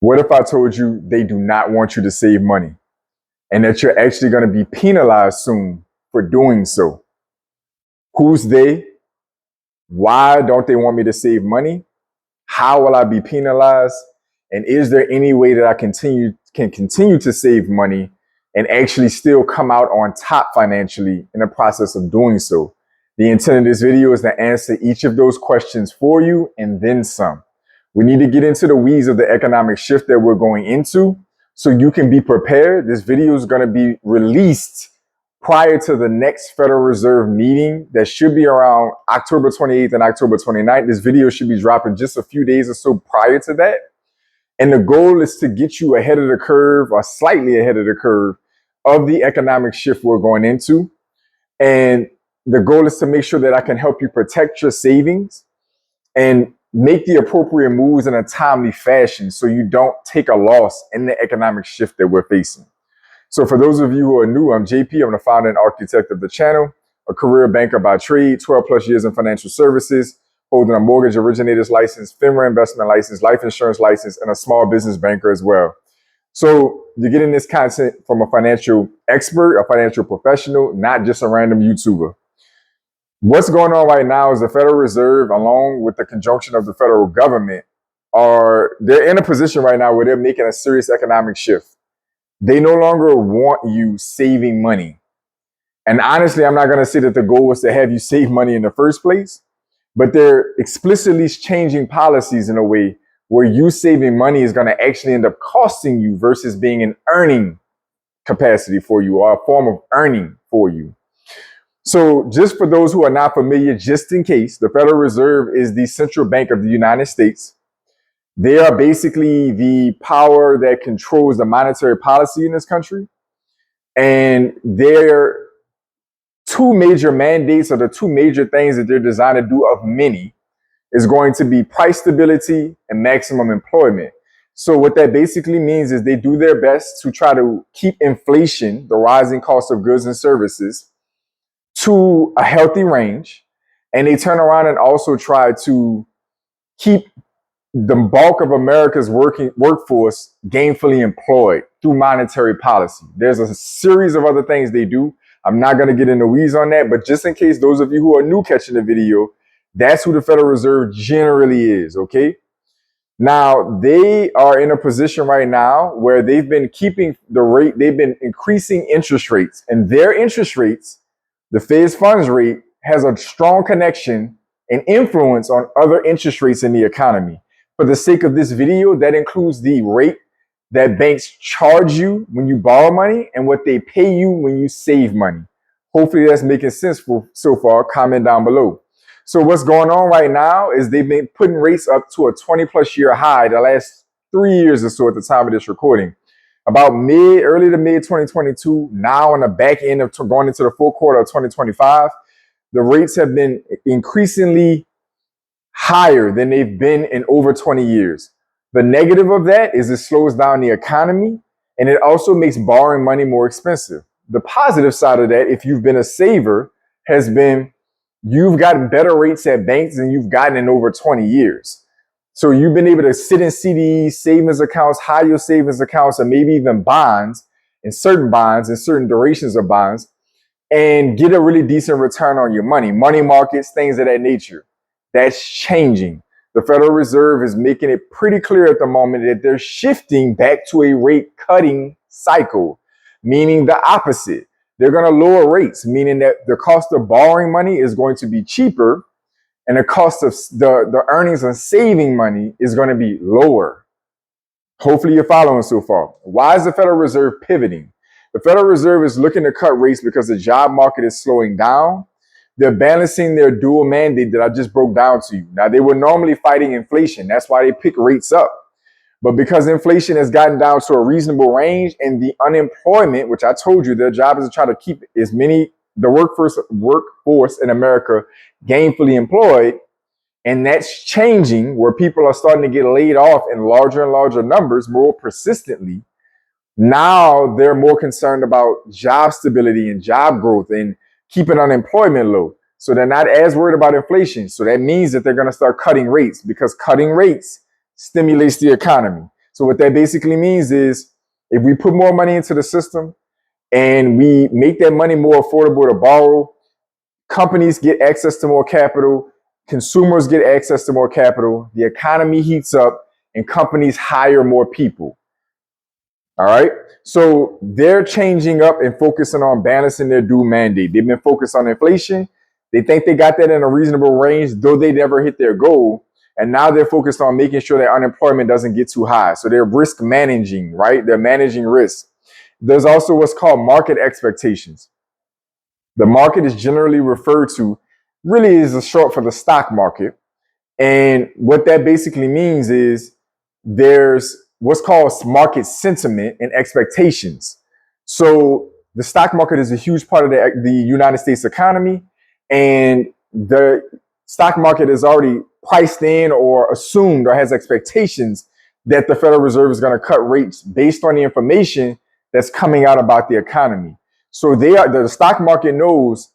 What if I told you they do not want you to save money and that you're actually going to be penalized soon for doing so? Who's they? Why don't they want me to save money? How will I be penalized? And is there any way that I can continue to save money and actually still come out on top financially in the process of doing so? The intent of this video is to answer each of those questions for you and then some. We need to get into the weeds of the economic shift that we're going into so you can be prepared. This video is going to be released prior to the next Federal Reserve meeting that should be around October 28th and October 29th. This video should be dropping just a few days or so prior to that. And the goal is to get you ahead of the curve or slightly ahead of the curve of the economic shift we're going into. And the goal is to make sure that I can help you protect your savings and make the appropriate moves in a timely fashion so you don't take a loss in the economic shift that we're facing. So for those of you who are new, I'm JP. I'm the founder and architect of the channel, a career banker by trade, 12 plus years in financial services, holding a mortgage originator's license, FINRA investment license, life insurance license, and a small business banker as well. So you're getting this content from a financial expert, a financial professional, not just a random YouTuber. What's going on right now is the Federal Reserve, along with the conjunction of the federal government, they're in a position right now where they're making a serious economic shift. They no longer want you saving money. And honestly, I'm not going to say that the goal was to have you save money in the first place, but they're explicitly changing policies in a way where you saving money is going to actually end up costing you versus being an earning capacity for you or a form of earning for you. So just for those who are not familiar, just in case, the Federal Reserve is the central bank of the United States. They are basically the power that controls the monetary policy in this country. And their two major mandates, or the two major things that they're designed to do of many, is going to be price stability and maximum employment. So what that basically means is they do their best to try to keep inflation, the rising cost of goods and services, to a healthy range. And they turn around and also try to keep the bulk of America's workforce gainfully employed through monetary policy. There's a series of other things they do. I'm not going to get into weeds on that, but just in case those of you who are new catching the video, that's who the Federal Reserve generally is, okay? Now, they are in a position right now where they've been keeping the rate, they've been increasing interest rates, and their interest rates, the Fed's funds rate, has a strong connection and influence on other interest rates in the economy. For the sake of this video, that includes the rate that banks charge you when you borrow money and what they pay you when you save money. Hopefully that's making sense so far. Comment down below. So what's going on right now is they've been putting rates up to a 20+ year high the last 3 years or so at the time of this recording. About early to mid 2022, now on the back end of going into the full quarter of 2025, the rates have been increasingly higher than they've been in over 20 years. The negative of that is it slows down the economy and it also makes borrowing money more expensive. The positive side of that, if you've been a saver, has been you've gotten better rates at banks than you've gotten in over 20 years. So you've been able to sit in CDs, savings accounts, high yield savings accounts, and maybe even bonds and certain durations of bonds, and get a really decent return on your money, money markets, things of that nature. That's changing. The Federal Reserve is making it pretty clear at the moment that they're shifting back to a rate cutting cycle, meaning the opposite. They're going to lower rates, meaning that the cost of borrowing money is going to be cheaper and the cost of the earnings on saving money is going to be lower. Hopefully you're following so far. Why is the Federal Reserve pivoting? The Federal Reserve is looking to cut rates because the job market is slowing down. They're balancing their dual mandate that I just broke down to you. Now, they were normally fighting inflation. That's why they pick rates up. But because inflation has gotten down to a reasonable range and the unemployment, which I told you, their job is to try to keep the workforce in America gainfully employed. And that's changing where people are starting to get laid off in larger and larger numbers more persistently. Now they're more concerned about job stability and job growth and keeping unemployment low. So they're not as worried about inflation. So that means that they're going to start cutting rates because cutting rates stimulates the economy. So what that basically means is if we put more money into the system and we make that money more affordable to borrow, companies get access to more capital, consumers get access to more capital, the economy heats up, and companies hire more people. All right. So they're changing up and focusing on balancing their due mandate. They've been focused on inflation. They think they got that in a reasonable range, though they never hit their goal. And now they're focused on making sure that unemployment doesn't get too high. So they're risk managing, right? They're managing risk. There's also what's called market expectations. The market is generally referred to, really is a short for the stock market. And what that basically means is there's what's called market sentiment and expectations. So the stock market is a huge part of the United States economy, and the stock market is already priced in or assumed or has expectations that the Federal Reserve is going to cut rates based on the information that's coming out about the economy. So the stock market knows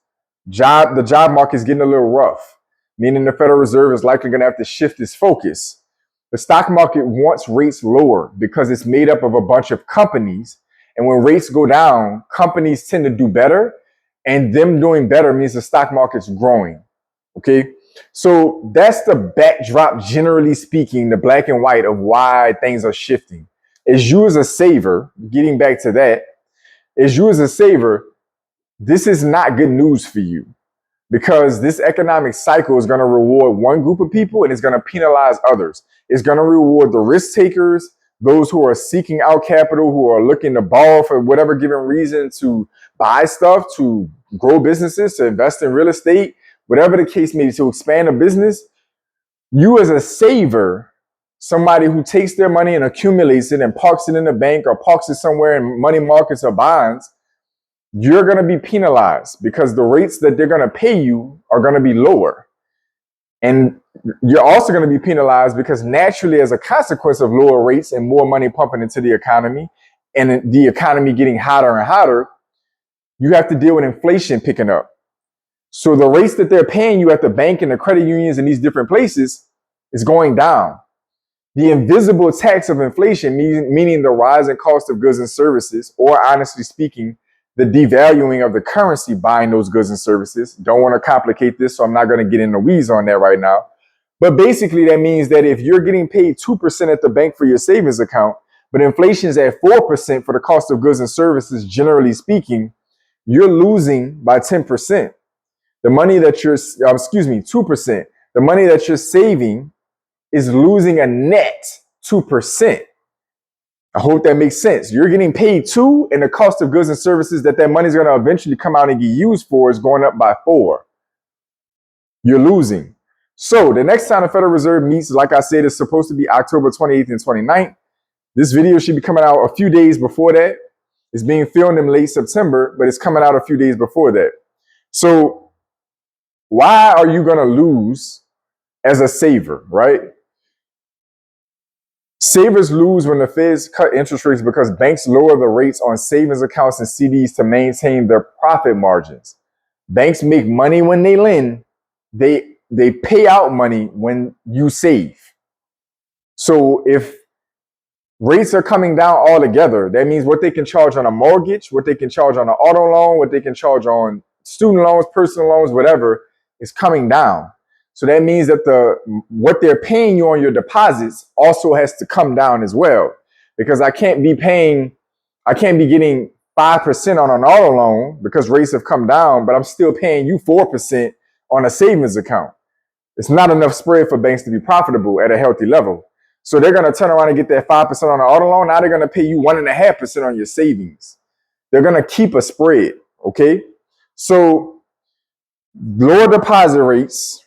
the job market is getting a little rough, meaning the Federal Reserve is likely going to have to shift its focus. The stock market wants rates lower because it's made up of a bunch of companies. And when rates go down, companies tend to do better. And them doing better means the stock market's growing. Okay. So that's the backdrop, generally speaking, the black and white of why things are shifting. As you as a saver, getting back to that, as you as a saver, this is not good news for you, because this economic cycle is going to reward one group of people and it's going to penalize others. It's going to reward the risk takers, those who are seeking out capital, who are looking to borrow for whatever given reason to buy stuff, to grow businesses, to invest in real estate, whatever the case may be, to expand a business. You as a saver, somebody who takes their money and accumulates it and parks it in the bank or parks it somewhere in money markets or bonds, you're going to be penalized because the rates that they're going to pay you are going to be lower. And you're also going to be penalized because naturally, as a consequence of lower rates and more money pumping into the economy and the economy getting hotter and hotter, you have to deal with inflation picking up. So the rates that they're paying you at the bank and the credit unions and these different places is going down. The invisible tax of inflation, meaning the rise in cost of goods and services, or honestly speaking, the devaluing of the currency buying those goods and services. Don't want to complicate this, so I'm not going to get in the weeds on that right now. But basically, that means that if you're getting paid 2% at the bank for your savings account, but inflation is at 4% for the cost of goods and services, generally speaking, you're losing by 10%. The money that you're, 2%. The money that you're saving is losing a net 2%. I hope that makes sense. You're getting paid 2, and the cost of goods and services that money is going to eventually come out and get used for is going up by 4. You're losing. So the next time the Federal Reserve meets, like I said, is supposed to be October 28th and 29th. This video should be coming out a few days before that. It's being filmed in late September, but it's coming out a few days before that. So why are you going to lose as a saver, right? Savers lose when the Feds cut interest rates because banks lower the rates on savings accounts and CDs to maintain their profit margins. Banks make money when they lend. They pay out money when you save. So if rates are coming down altogether, that means what they can charge on a mortgage, what they can charge on an auto loan, what they can charge on student loans, personal loans, whatever, is coming down. So that means that what they're paying you on your deposits also has to come down as well, because I can't be getting 5% on an auto loan because rates have come down, but I'm still paying you 4% on a savings account. It's not enough spread for banks to be profitable at a healthy level. So they're going to turn around and get that 5% on an auto loan. Now they're going to pay you 1.5% on your savings. They're going to keep a spread. Okay. So lower deposit rates,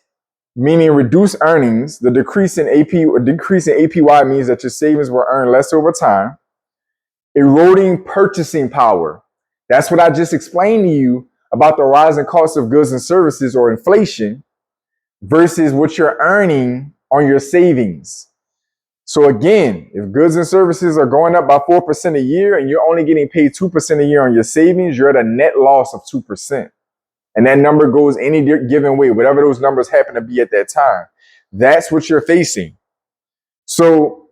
meaning reduced earnings. The decrease in APY means that your savings will earn less over time. Eroding purchasing power. That's what I just explained to you about the rising cost of goods and services, or inflation, versus what you're earning on your savings. So again, if goods and services are going up by 4% a year and you're only getting paid 2% a year on your savings, you're at a net loss of 2%. And that number goes any given way, whatever those numbers happen to be at that time. That's what you're facing. So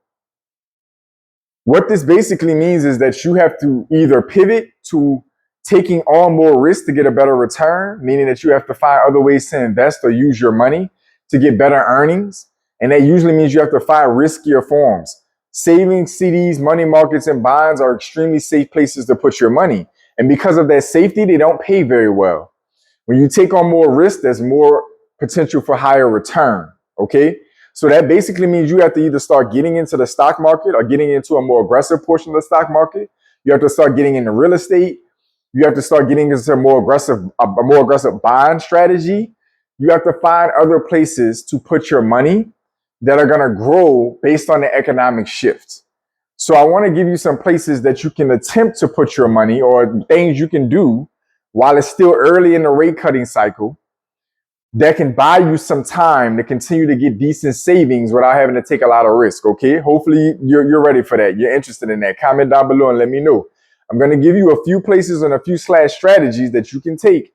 What this basically means is that you have to either pivot to taking on more risk to get a better return, meaning that you have to find other ways to invest or use your money to get better earnings. And that usually means you have to find riskier forms. Savings, CDs, money markets, and bonds are extremely safe places to put your money. And because of that safety, they don't pay very well. When you take on more risk, there's more potential for higher return. Okay. So that basically means you have to either start getting into the stock market or getting into a more aggressive portion of the stock market. You have to start getting into real estate. You have to start getting into a more aggressive bond strategy. You have to find other places to put your money that are going to grow based on the economic shift. So I want to give you some places that you can attempt to put your money or things you can do while it's still early in the rate cutting cycle that can buy you some time to continue to get decent savings without having to take a lot of risk. Okay. Hopefully you're ready for that. You're interested in that. Comment down below and let me know. I'm going to give you a few places and a few strategies that you can take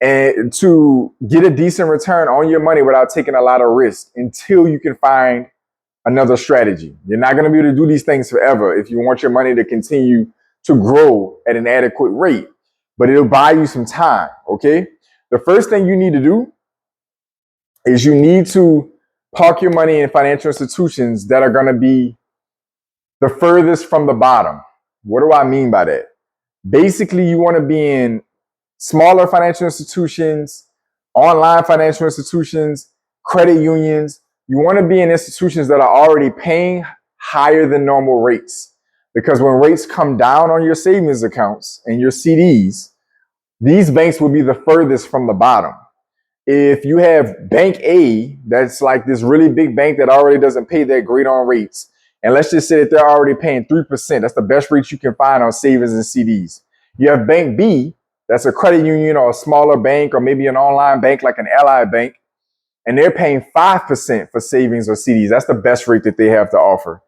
and to get a decent return on your money without taking a lot of risk until you can find another strategy. You're not going to be able to do these things forever if you want your money to continue to grow at an adequate rate, but it'll buy you some time. Okay. The first thing you need to do is you need to park your money in financial institutions that are going to be the furthest from the bottom. What do I mean by that? Basically, you want to be in smaller financial institutions, online financial institutions, credit unions. You want to be in institutions that are already paying higher than normal rates. Because when rates come down on your savings accounts and your CDs, these banks will be the furthest from the bottom. If you have Bank A, that's like this really big bank that already doesn't pay that great on rates, and let's just say that they're already paying 3%. That's the best rates you can find on savings and CDs. You have Bank B, that's a credit union or a smaller bank or maybe an online bank like an Ally Bank, and they're paying 5% for savings or CDs. That's the best rate that they have to offer.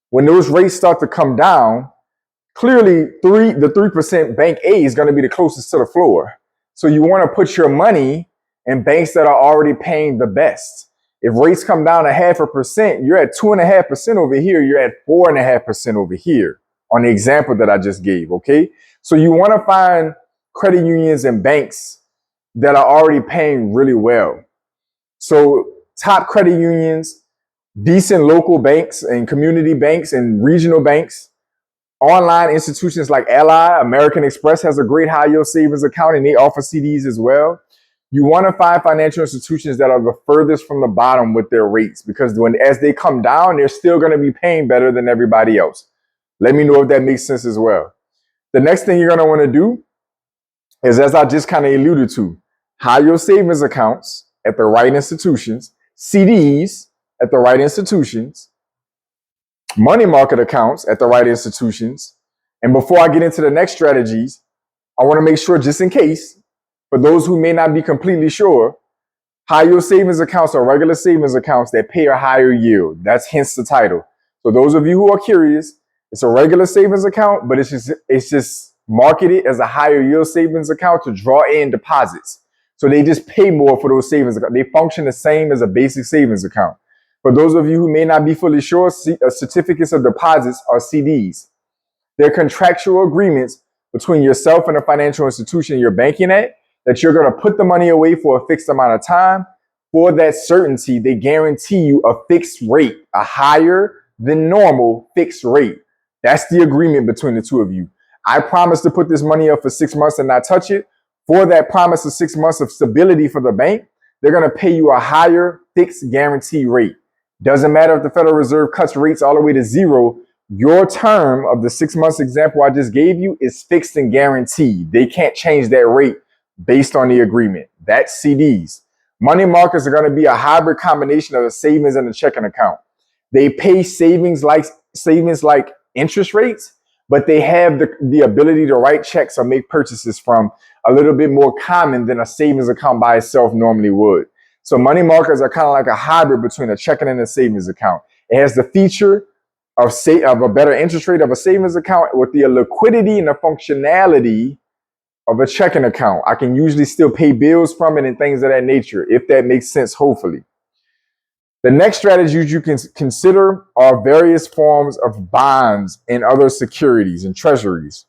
When those rates start to come down, clearly the 3% Bank A is going to be the closest to the floor. So you want to put your money in banks that are already paying the best. If rates come down to 0.5%, you're at 2.5% over here. You're at 4.5% over here on the example that I just gave. Okay. So you want to find credit unions and banks that are already paying really well. So top credit unions, decent local banks and community banks and regional banks, online institutions like Ally, American Express has a great high yield savings account and they offer CDs as well. You want to find financial institutions that are the furthest from the bottom with their rates, because as they come down, they're still going to be paying better than everybody else. Let me know if that makes sense as well. The next thing you're going to want to do is, as I just kind of alluded to, high yield savings accounts at the right institutions, CDs at the right institutions, money market accounts at the right institutions. And before I get into the next strategies, I want to make sure, just in case, for those who may not be completely sure, high yield savings accounts are regular savings accounts that pay a higher yield. That's hence the title. So those of you who are curious, it's a regular savings account, but it's just marketed as a higher yield savings account to draw in deposits. So they just pay more for those savings accounts. They function the same as a basic savings account. For those of you who may not be fully sure, certificates of deposits are CDs. They're contractual agreements between yourself and a financial institution you're banking at, that you're going to put the money away for a fixed amount of time. For that certainty, they guarantee you a fixed rate, a higher than normal fixed rate. That's the agreement between the two of you. I promise to put this money up for 6 months and not touch it. For that promise of 6 months of stability for the bank, they're going to pay you a higher fixed guarantee rate. Doesn't matter if the Federal Reserve cuts rates all the way to zero. Your term of the 6 months example I just gave you is fixed and guaranteed. They can't change that rate based on the agreement. That's CDs. Money markets are going to be a hybrid combination of a savings and a checking account. They pay savings like interest rates, but they have the ability to write checks or make purchases from a little bit more common than a savings account by itself normally would. So money markets are kind of like a hybrid between a checking and a savings account. It has the feature of a better interest rate of a savings account with the liquidity and the functionality of a checking account. I can usually still pay bills from it and things of that nature, if that makes sense, hopefully. The next strategies you can consider are various forms of bonds and other securities and treasuries.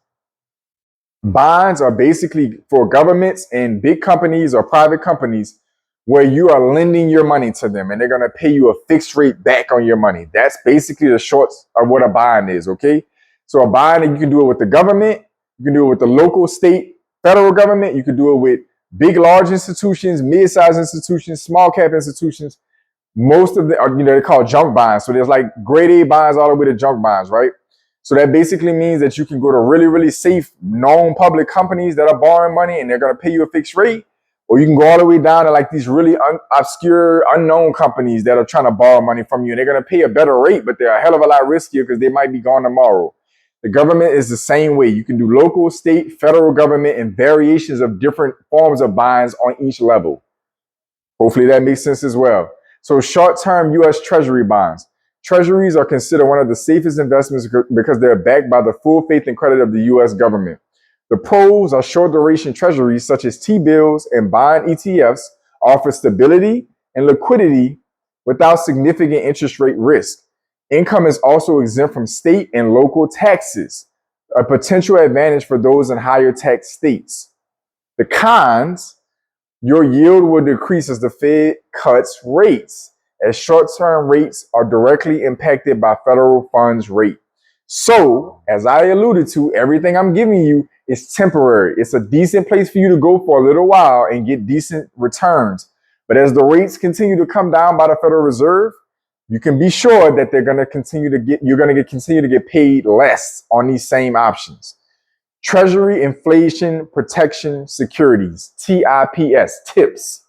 Bonds are basically for governments and big companies or private companies where you are lending your money to them and they're going to pay you a fixed rate back on your money. That's basically the shorts of what a bond is, okay? So a bond, you can do it with the government, you can do it with the local, state, federal government, you can do it with big, large institutions, mid-sized institutions, small cap institutions. Most of them are, they're called junk bonds. So there's like grade A bonds all the way to junk bonds, right? So that basically means that you can go to really, really safe, known public companies that are borrowing money and they're going to pay you a fixed rate. Or you can go all the way down to like these really obscure, unknown companies that are trying to borrow money from you. And they're going to pay a better rate, but they're a hell of a lot riskier because they might be gone tomorrow. The government is the same way. You can do local, state, federal government, and variations of different forms of bonds on each level. Hopefully that makes sense as well. So short-term U.S. Treasury bonds. Treasuries are considered one of the safest investments because they're backed by the full faith and credit of the U.S. government. The pros are short-duration treasuries such as T-bills and bond ETFs offer stability and liquidity without significant interest rate risk. Income is also exempt from state and local taxes, a potential advantage for those in higher tax states. The cons: your yield will decrease as the Fed cuts rates, as short-term rates are directly impacted by federal funds rate. So, as I alluded to, everything I'm giving you is temporary. It's a decent place for you to go for a little while and get decent returns. But as the rates continue to come down by the Federal Reserve, you can be sure that you're going to continue to get paid less on these same options. Treasury Inflation Protection Securities, TIPS, TIPS.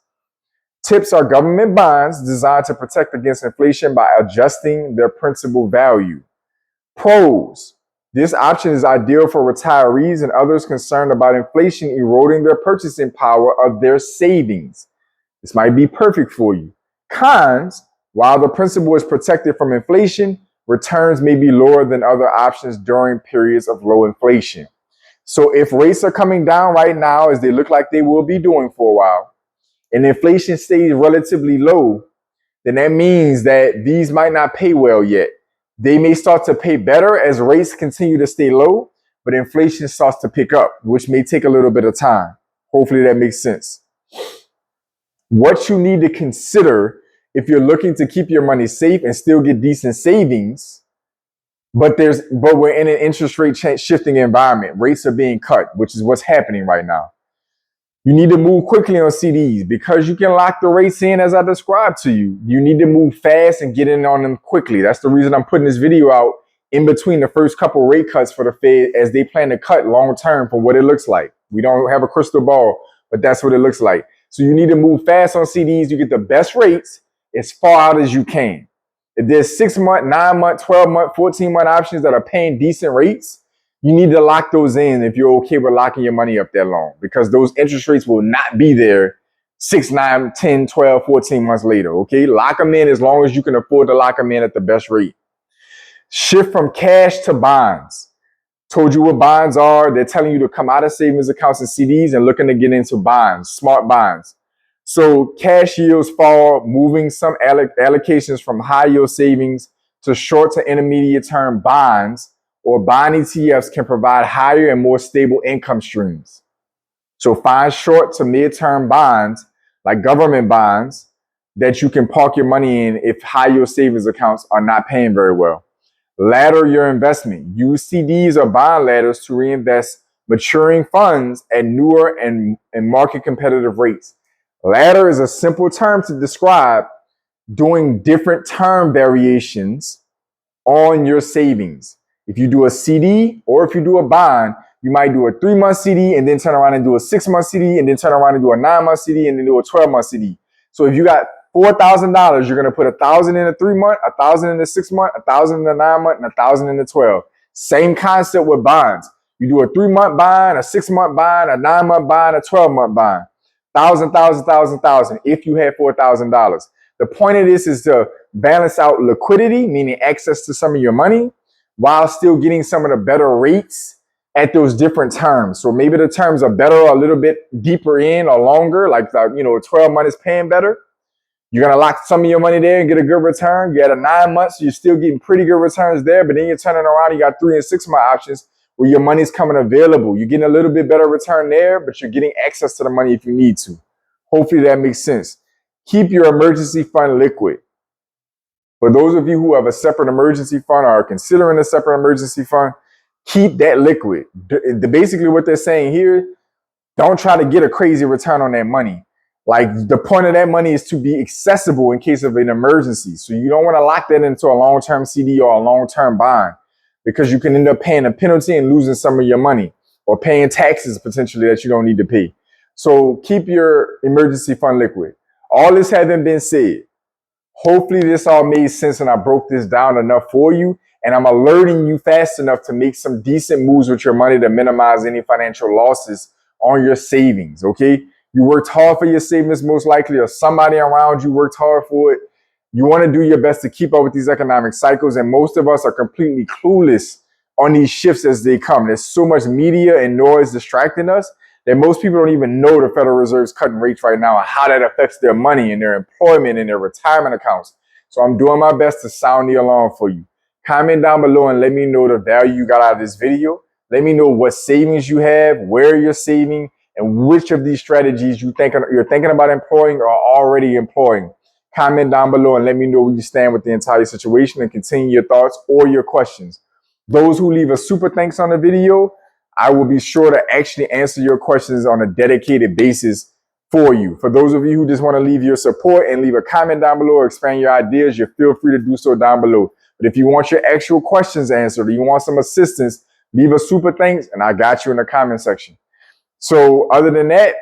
TIPS are government bonds designed to protect against inflation by adjusting their principal value. Pros: this option is ideal for retirees and others concerned about inflation eroding their purchasing power of their savings. This might be perfect for you. Cons: while the principal is protected from inflation, returns may be lower than other options during periods of low inflation. So if rates are coming down right now, as they look like they will be doing for a while, and inflation stays relatively low, then that means that these might not pay well yet. They may start to pay better as rates continue to stay low, but inflation starts to pick up, which may take a little bit of time. Hopefully that makes sense. What you need to consider if you're looking to keep your money safe and still get decent savings, but we're in an interest rate shifting environment. Rates are being cut, which is what's happening right now. You need to move quickly on CDs because you can lock the rates in as I described to you. You need to move fast and get in on them quickly. That's the reason I'm putting this video out in between the first couple rate cuts for the Fed as they plan to cut long term for what it looks like. We don't have a crystal ball, but that's what it looks like. So you need to move fast on CDs. You get the best rates as far out as you can. If there's 6-month, 9-month, 12-month, 14-month options that are paying decent rates, you need to lock those in if you're okay with locking your money up that long, because those interest rates will not be there 6, 9, 10, 12, 14 months later, okay? Lock them in as long as you can afford to lock them in at the best rate. Shift from cash to bonds. Told you what bonds are. They're telling you to come out of savings accounts and CDs and looking to get into bonds, smart bonds. So cash yields fall, moving some allocations from high yield savings to short to intermediate term bonds or bond ETFs can provide higher and more stable income streams. So find short to mid-term bonds like government bonds that you can park your money in if high yield savings accounts are not paying very well. Ladder your investment. Use CDs or bond ladders to reinvest maturing funds at newer and market competitive rates. Ladder is a simple term to describe doing different term variations on your savings. If you do a CD or if you do a bond, you might do a 3-month CD and then turn around and do a 6-month CD and then turn around and do a 9-month CD and then do a 12-month CD. So if you got $4,000, you're going to put $1,000 in the 3-month, $1,000 in the 6-month, $1,000 in the 9-month, and $1,000 in the 12. Same concept with bonds. You do a 3-month bond, a 6-month bond, a 9-month bond, a 12-month bond. $1,000 if you had $4,000. The point of this is to balance out liquidity, meaning access to some of your money, while still getting some of the better rates at those different terms. So maybe the terms are better a little bit deeper in or longer, like 12 months is paying better. You're going to lock some of your money there and get a good return. You had a 9 months, you're still getting pretty good returns there, but then you're turning around, you got 3 and 6 month options where your money's coming available. You're getting a little bit better return there, but you're getting access to the money if you need to. Hopefully that makes sense. Keep your emergency fund liquid. For those of you who have a separate emergency fund or are considering a separate emergency fund, keep that liquid. Basically what they're saying here, don't try to get a crazy return on that money. Like, the point of that money is to be accessible in case of an emergency. So you don't want to lock that into a long-term CD or a long-term bond, because you can end up paying a penalty and losing some of your money, or paying taxes potentially that you don't need to pay. So keep your emergency fund liquid. All this having been said, hopefully this all made sense and I broke this down enough for you, and I'm alerting you fast enough to make some decent moves with your money to minimize any financial losses on your savings, okay? You worked hard for your savings most likely, or somebody around you worked hard for it. You want to do your best to keep up with these economic cycles, and most of us are completely clueless on these shifts as they come. There's so much media and noise distracting us that most people don't even know the Federal Reserve's cutting rates right now and how that affects their money and their employment and their retirement accounts. So I'm doing my best to sound the alarm for you. Comment down below and let me know the value you got out of this video. Let me know what savings you have, where you're saving, and which of these strategies you're thinking about employing or already employing. Comment down below and let me know where you stand with the entire situation, and continue your thoughts or your questions. Those who leave a super thanks on the video, I will be sure to actually answer your questions on a dedicated basis for you. For those of you who just want to leave your support and leave a comment down below or expand your ideas, you feel free to do so down below. But if you want your actual questions answered, or you want some assistance, leave a super thanks and I got you in the comment section. So other than that,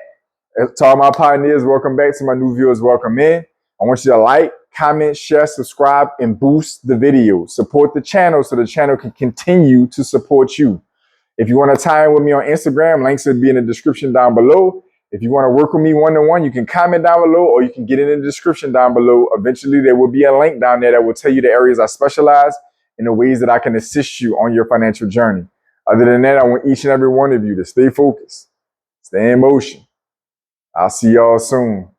to all my pioneers, welcome back. To my new viewers, welcome in. I want you to like, comment, share, subscribe, and boost the video. Support the channel so the channel can continue to support you. If you want to tie in with me on Instagram, links will be in the description down below. If you want to work with me one-on-one, you can comment down below, or you can get it in the description down below. Eventually, there will be a link down there that will tell you the areas I specialize and the ways that I can assist you on your financial journey. Other than that, I want each and every one of you to stay focused, stay in motion. I'll see y'all soon.